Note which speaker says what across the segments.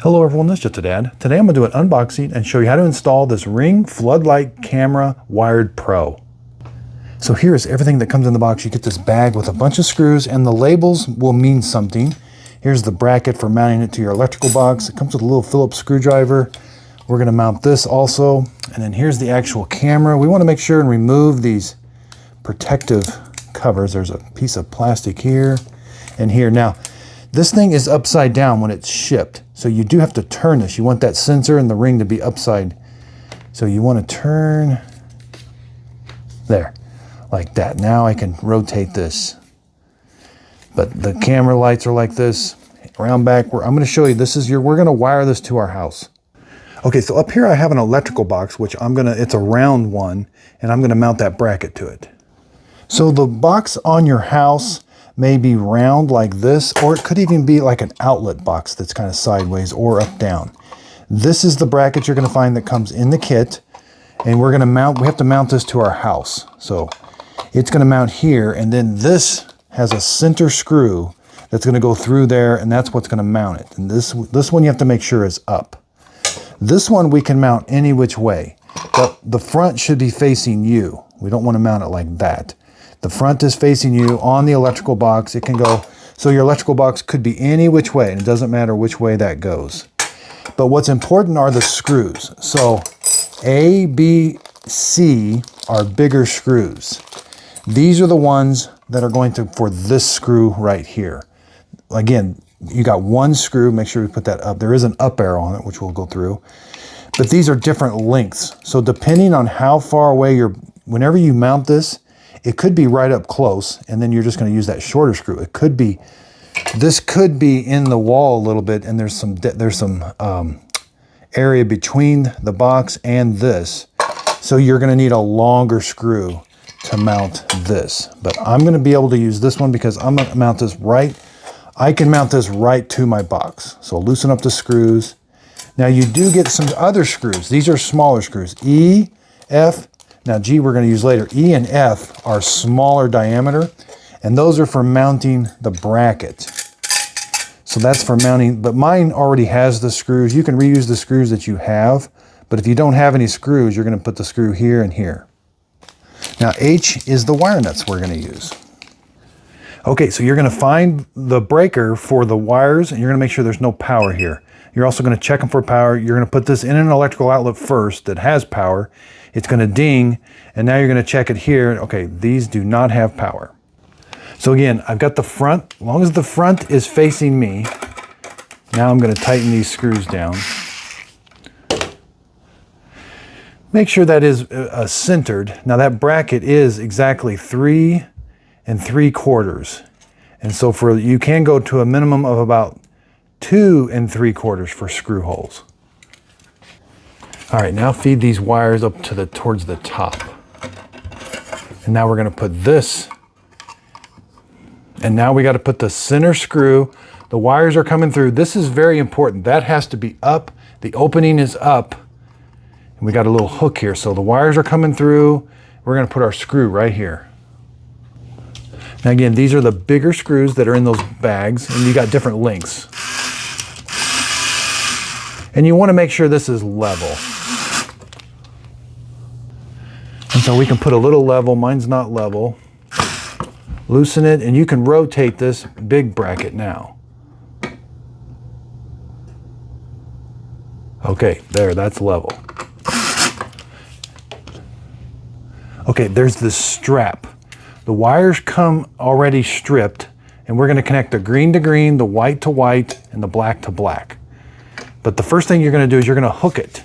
Speaker 1: Hello everyone, this is Just a Dad. Today I'm going to do an unboxing and show you how to install this Ring Floodlight Camera Wired Pro. So here's everything that comes in the box. You get this bag with a bunch of screws and the labels will mean something. Here's the bracket for mounting it to your electrical box. It comes with a little Phillips screwdriver. We're going to mount this also. And then here's the actual camera. We want to make sure and remove these protective covers. There's a piece of plastic here and here. Now, this thing is upside down when it's shipped. So you do have to turn this. You want that sensor and the ring to be upside. So you want to turn there, like that. Now I can rotate this. But the camera lights are like this. Around back, I'm going to show you, we're going to wire this to our house. Okay, so up here I have an electrical box, which it's a round one, and I'm going to mount that bracket to it. So the box on your house may be round like this, or it could even be like an outlet box that's kind of sideways or up down. This is the bracket you're going to find that comes in the kit, and we have to mount this to our house. So it's going to mount here, and then this has a center screw that's going to go through there, and that's what's going to mount it. And this one you have to make sure is up. This one we can mount any which way, but the front should be facing you. We don't want to mount it like that. The front is facing you on the electrical box. It can go, so your electrical box could be any which way, and it doesn't matter which way that goes. But what's important are the screws. So A, B, C are bigger screws. These are the ones that are going for this screw right here. Again, you got one screw, make sure we put that up. There is an up arrow on it, which we'll go through. But these are different lengths. So depending on how far away whenever you mount this, it could be right up close, and then you're just going to use that shorter screw. This could be in the wall a little bit, and there's some area between the box and this. So you're going to need a longer screw to mount this. But I'm going to be able to use this one because I'm going to mount this right. I can mount this right to my box. So loosen up the screws. Now you do get some other screws. These are smaller screws. E, F, now G we're going to use later. E and F are smaller diameter, and those are for mounting the bracket. So that's for mounting, but mine already has the screws. You can reuse the screws that you have, but if you don't have any screws, you're going to put the screw here and here. Now H is the wire nuts we're going to use. Okay, so you're going to find the breaker for the wires, and you're going to make sure there's no power here. You're also going to check them for power. You're going to put this in an electrical outlet first that has power. It's going to ding, and now you're going to check it here. Okay, these do not have power. So again, I've got the front. As long as the front is facing me, now I'm going to tighten these screws down. Make sure that is centered. Now that bracket is exactly 3 3/4. And so you can go to a minimum of about 2 3/4 for screw holes. All right, now feed these wires up towards the top. And now we're going to put this. And now we got to put the center screw. The wires are coming through. This is very important. That has to be up. The opening is up. And we got a little hook here. So the wires are coming through. We're going to put our screw right here. Now again, these are the bigger screws that are in those bags, and you got different lengths. And you want to make sure this is level. And so we can put a little level. Mine's not level. Loosen it, and you can rotate this big bracket now. Okay, there, that's level. Okay, there's this strap. The wires come already stripped, and we're going to connect the green to green, the white to white, and the black to black. But the first thing you're going to do is you're going to hook it.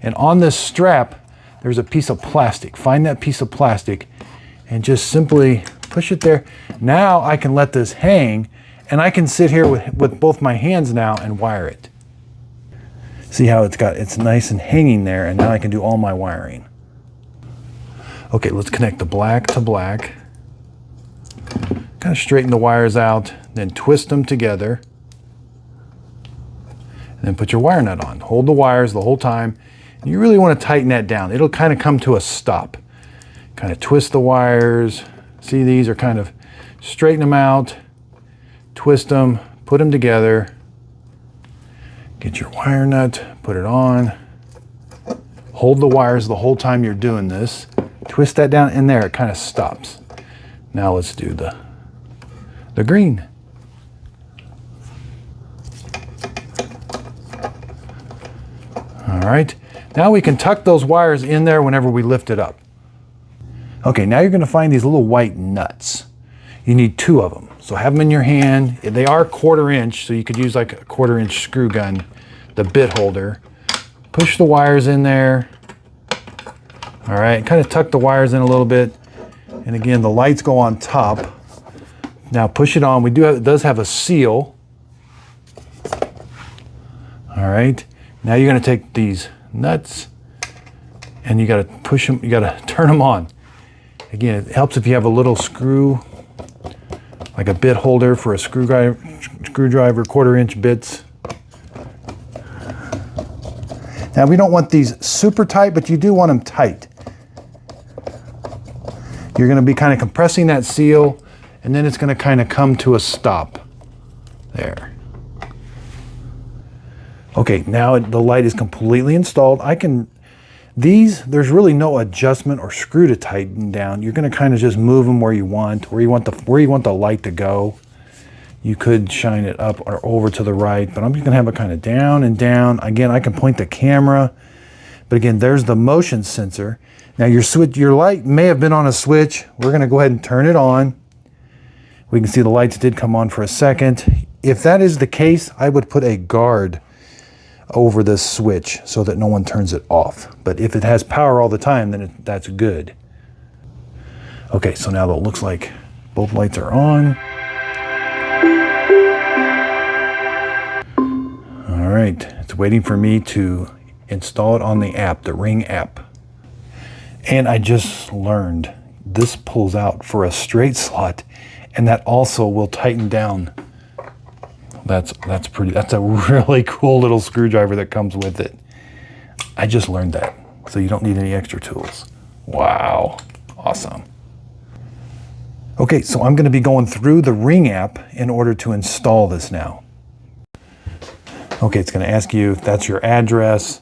Speaker 1: And on this strap, there's a piece of plastic. Find that piece of plastic and just simply push it there. Now I can let this hang, and I can sit here with both my hands now and wire it. See how it's nice and hanging there, and now I can do all my wiring. Okay, let's connect the black to black. Kind of straighten the wires out, then twist them together. And then put your wire nut on. Hold the wires the whole time. And you really want to tighten that down. It'll kind of come to a stop. Kind of twist the wires. See, these are kind of, straighten them out, twist them, put them together. Get your wire nut, put it on. Hold the wires the whole time you're doing this. Twist that down in there, it kind of stops. Now let's do the green. All right, now we can tuck those wires in there whenever we lift it up. Okay, now you're gonna find these little white nuts. You need 2 of them. So have them in your hand. They are 1/4 inch, so you could use like a 1/4 inch screw gun, the bit holder. Push the wires in there. All right, kind of tuck the wires in a little bit. And again, the lights go on top. Now push it on. It does have a seal. All right, now you're gonna take these nuts and you gotta push them, you gotta turn them on. Again, it helps if you have a little screw, like a bit holder for a screwdriver, 1/4 inch bits. Now we don't want these super tight, but you do want them tight. You're gonna be kind of compressing that seal, and then it's gonna kind of come to a stop. There. Okay, now the light is completely installed. There's really no adjustment or screw to tighten down. You're gonna kind of just move them where you want the light to go. You could shine it up or over to the right, but I'm just gonna have it kind of down and down. Again, I can point the camera, but again, there's the motion sensor. Now your light may have been on a switch. We're gonna go ahead and turn it on. We can see the lights did come on for a second. If that is the case, I would put a guard over this switch so that no one turns it off. But if it has power all the time, then that's good. Okay, so now it looks like both lights are on. All right, it's waiting for me to install it on the app, the Ring app. And I just learned this pulls out for a straight slot, and that also will tighten down. That's a really cool little screwdriver that comes with it. I just learned that, so you don't need any extra tools. Wow, awesome. Okay, so I'm gonna be going through the Ring app in order to install this now. Okay, it's gonna ask you if that's your address.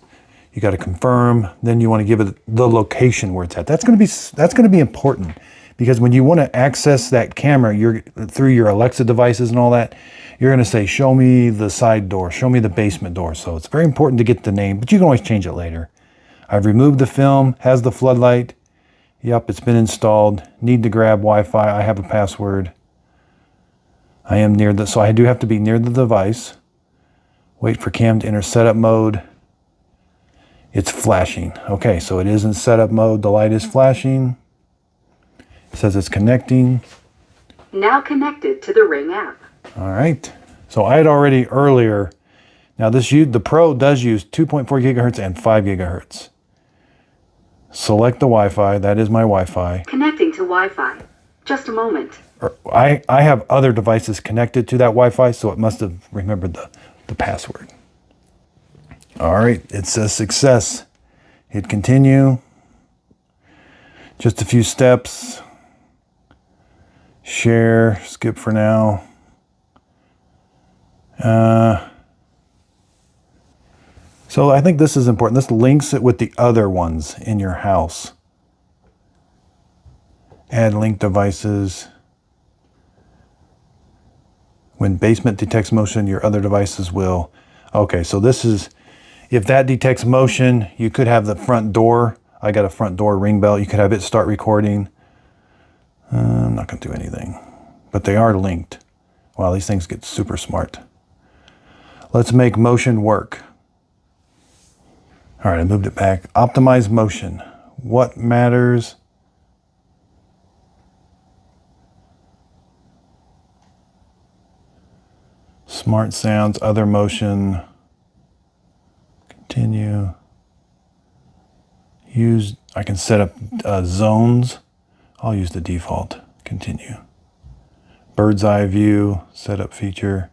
Speaker 1: You gotta confirm, then you wanna give it the location where it's at. That's gonna be important, because when you wanna access that camera through your Alexa devices and all that, you're gonna say, show me the side door, show me the basement door. So it's very important to get the name, but you can always change it later. I've removed the film, has the floodlight. Yep, it's been installed. Need to grab Wi-Fi, I have a password. I am so I do have to be near the device. Wait for cam to enter setup mode. It's flashing. Okay, so it is in setup mode. The light is flashing. It says it's connecting.
Speaker 2: Now connected to the Ring app.
Speaker 1: All right, so I had already earlier, now the Pro does use 2.4 gigahertz and 5 gigahertz. Select the Wi-Fi, that is my Wi-Fi.
Speaker 2: Connecting to Wi-Fi, just a moment.
Speaker 1: I have other devices connected to that Wi-Fi, so it must have remembered the password. All right, it says success. Hit continue. Just a few steps. Share, skip for now. So I think this is important. This links it with the other ones in your house. Add link devices. When basement detects motion, your other devices will. Okay, so this is, if that detects motion, you could have the front door. I got a front door ring bell. You could have it start recording. I'm not gonna do anything, but they are linked. Wow, these things get super smart. Let's make motion work. All right, I moved it back. Optimize motion. What matters? Smart sounds, other motion. Continue. I can set up zones. I'll use the default. Continue. Bird's eye view, setup feature.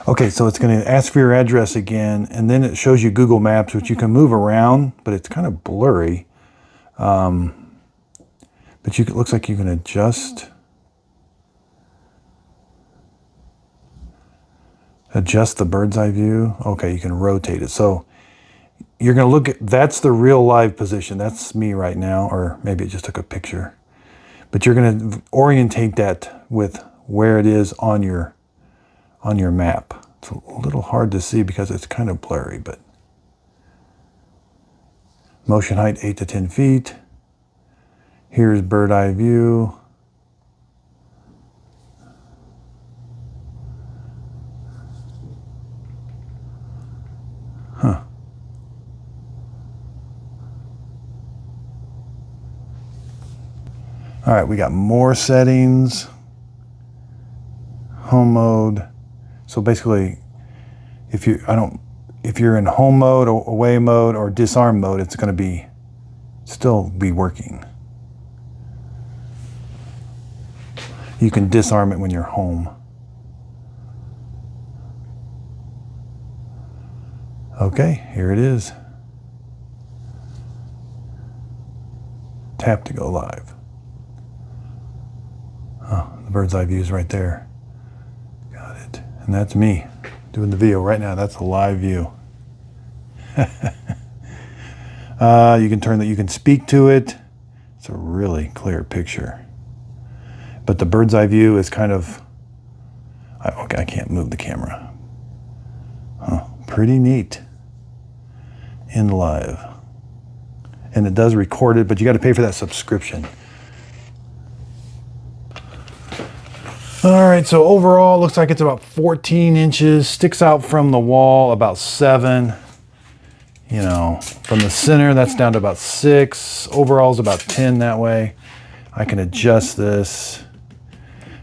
Speaker 1: Okay, so it's going to ask for your address again, and then it shows you Google Maps, which you can move around, but it's kind of blurry. But But it looks like you can adjust the bird's eye view. Okay, you can rotate it. So you're going to look at, that's the real live position. That's me right now, or maybe it just took a picture. But you're going to orientate that with where it is on your map. It's a little hard to see because it's kind of blurry, but motion height 8 to 10 feet. Here's bird eye view. Huh. All right, we got more settings. Home mode. So basically, if you're in home mode or away mode or disarm mode, it's going to still be working. You can disarm it when you're home. Okay, here it is. Tap to go live. Oh, the bird's eye view is right there. Got it. And that's me doing the video right now. That's a live view. You can speak to it. It's a really clear picture. But the bird's eye view is kind of, okay, I can't move the camera. Huh, pretty neat in live. And it does record it, but you got to pay for that subscription. All right, so overall, looks like it's about 14 inches, sticks out from the wall about 7. You know, from the center, that's down to about 6. Overall is about 10 that way. I can adjust this.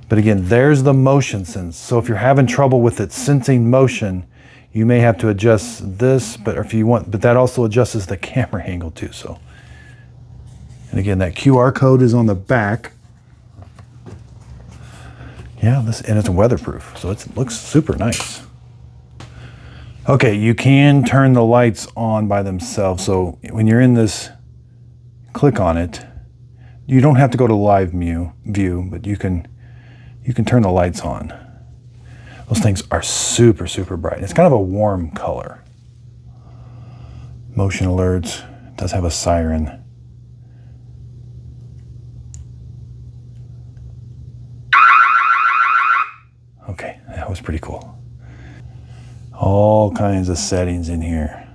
Speaker 1: But again, there's the motion sense. So if you're having trouble with it sensing motion, you may have to adjust this, but that also adjusts the camera angle too. So, and again, that QR code is on the back. Yeah, and it's weatherproof, so it looks super nice. Okay, you can turn the lights on by themselves. So when you're in this, click on it. You don't have to go to live view, but you can turn the lights on. Those things are super, super bright. It's kind of a warm color. Motion alerts. It does have a siren. Okay, that was pretty cool. All kinds of settings in here.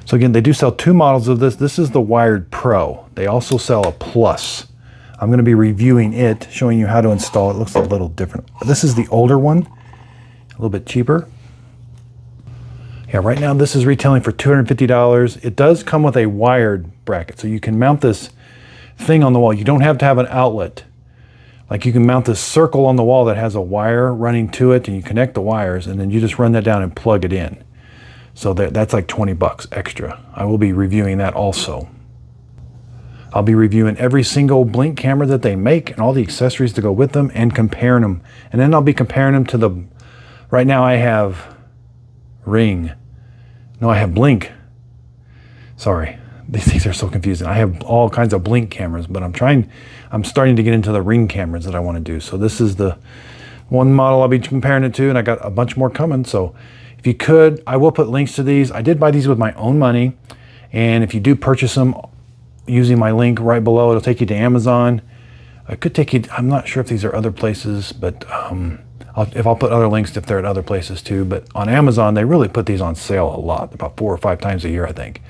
Speaker 1: So again, they do sell 2 models of this. This is the Wired Pro. They also sell a Plus. I'm going to be reviewing it, showing you how to install it. It looks a little different. This is the older one, a little bit cheaper. Yeah, right now this is retailing for $250. It does come with a wired bracket, so you can mount this thing on the wall. You don't have to have an outlet. Like you can mount this circle on the wall that has a wire running to it, and you connect the wires, and then you just run that down and plug it in. So that's like 20 bucks extra. I will be reviewing that also. I'll be reviewing every single Blink camera that they make and all the accessories to go with them and comparing them. And then I'll be comparing them to right now I have Ring. No, I have Blink. Sorry, these things are so confusing. I have all kinds of Blink cameras, but I'm starting to get into the Ring cameras that I want to do. So this is the one model I'll be comparing it to, and I got a bunch more coming. So if you could, I will put links to these. I did buy these with my own money. And if you do purchase them using my link right below, it'll take you to Amazon. It could take you, I'm not sure if these are other places, but I'll put other links if they're at other places too. But on Amazon, they really put these on sale a lot, about 4 or 5 times a year, I think.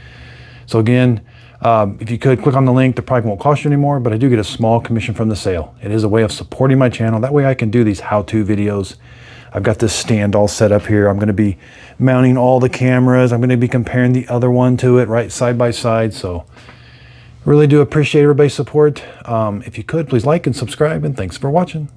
Speaker 1: So again, if you could click on the link, the probably won't cost you anymore, but I do get a small commission from the sale. It is a way of supporting my channel. That way I can do these how-to videos. I've got this stand all set up here. I'm going to be mounting all the cameras. I'm going to be comparing the other one to it right side by side. So really do appreciate everybody's support. If you could, please like and subscribe, and thanks for watching.